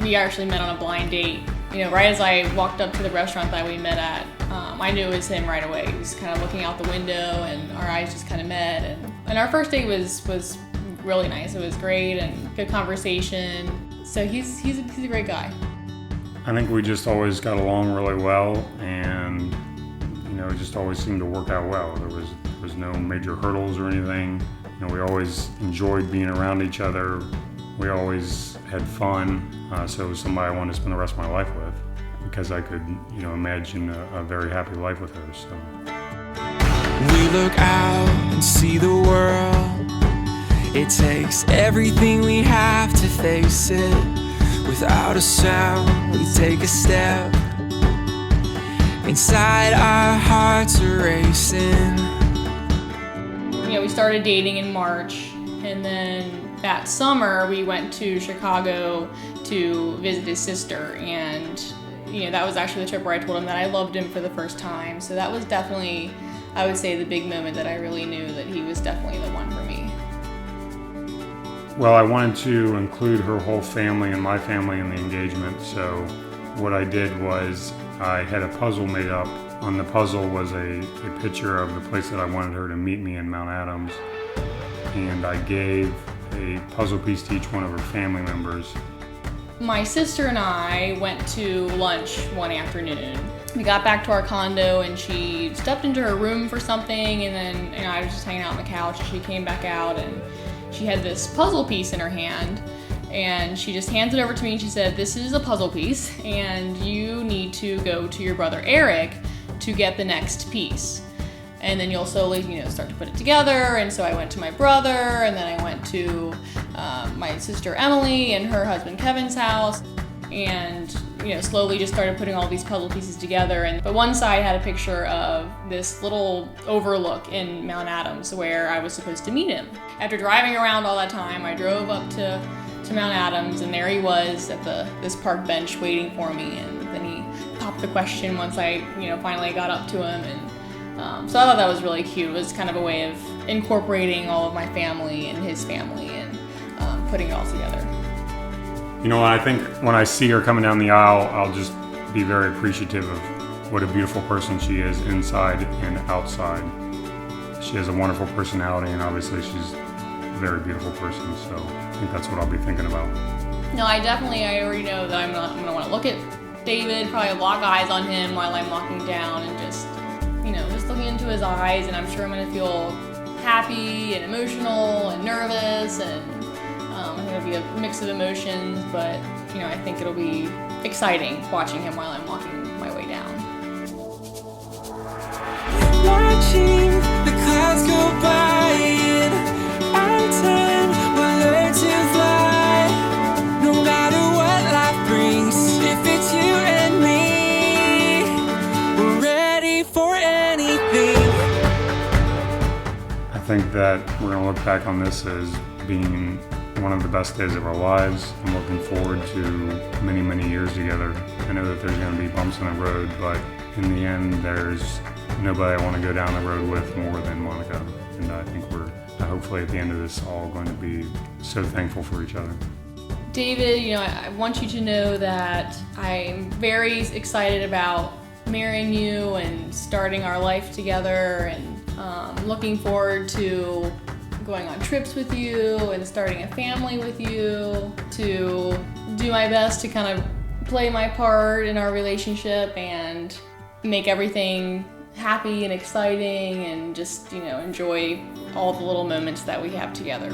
We actually met on a blind date. You know, right as I walked up to the restaurant that we met at, I knew it was him right away. He was kind of looking out the window and our eyes just kind of met. And our first date was really nice. It was great and good conversation. So he's a great guy. I think we just always got along really well, and it just always seemed to work out well. There was no major hurdles or anything. We always enjoyed being around each other. We always had fun, so it was somebody I wanted to spend the rest of my life with, because I could, imagine a very happy life with her. So we look out and see the world. It takes everything we have to face it. Without a sound, we take a step. Inside our hearts are racing. We started dating in March, and then that summer we went to Chicago to visit his sister, and that was actually the trip where I told him that I loved him for the first time. So that was definitely, I would say, the big moment that I really knew that he was definitely the one for me. Well, I wanted to include her whole family and my family in the engagement, so what I did was I had a puzzle made up. On the puzzle was a picture of the place that I wanted her to meet me in Mount Adams, and I gave a puzzle piece to each one of her family members. My sister and I went to lunch one afternoon. We got back to our condo and she stepped into her room for something, and then I was just hanging out on the couch, and she came back out and she had this puzzle piece in her hand, and she just hands it over to me and she said, "This is a puzzle piece and you need to go to your brother Eric to get the next piece. And then you'll slowly, start to put it together." And so I went to my brother, and then I went to my sister Emily and her husband Kevin's house, and slowly just started putting all these puzzle pieces together. But one side had a picture of this little overlook in Mount Adams where I was supposed to meet him. After driving around all that time, I drove up to Mount Adams, and there he was at this park bench waiting for me. And then he popped the question once I finally got up to him, and so I thought that was really cute. It was kind of a way of incorporating all of my family and his family and putting it all together. I think when I see her coming down the aisle, I'll just be very appreciative of what a beautiful person she is inside and outside. She has a wonderful personality, and obviously she's a very beautiful person, so I think that's what I'll be thinking about. No, I already know that I'm gonna want to look at David, probably lock eyes on him while I'm walking down, and just looking into his eyes, and I'm sure I'm gonna feel happy and emotional and nervous, and it's gonna be a mix of emotions, but I think it'll be exciting watching him while I'm walking my way down. Watching the clouds go by, and our time will learn to fly. No matter what life brings, if it's you and me, we're ready for anything. I think that we're going to look back on this as being one of the best days of our lives. I'm looking forward to many, many years together. I know that there's going to be bumps in the road, but in the end, there's nobody I want to go down the road with more than Monica. And I think we're hopefully at the end of this all going to be so thankful for each other. David, I want you to know that I'm very excited about marrying you and starting our life together, and looking forward to going on trips with you and starting a family with you, to do my best to kind of play my part in our relationship and make everything happy and exciting, and just enjoy all the little moments that we have together.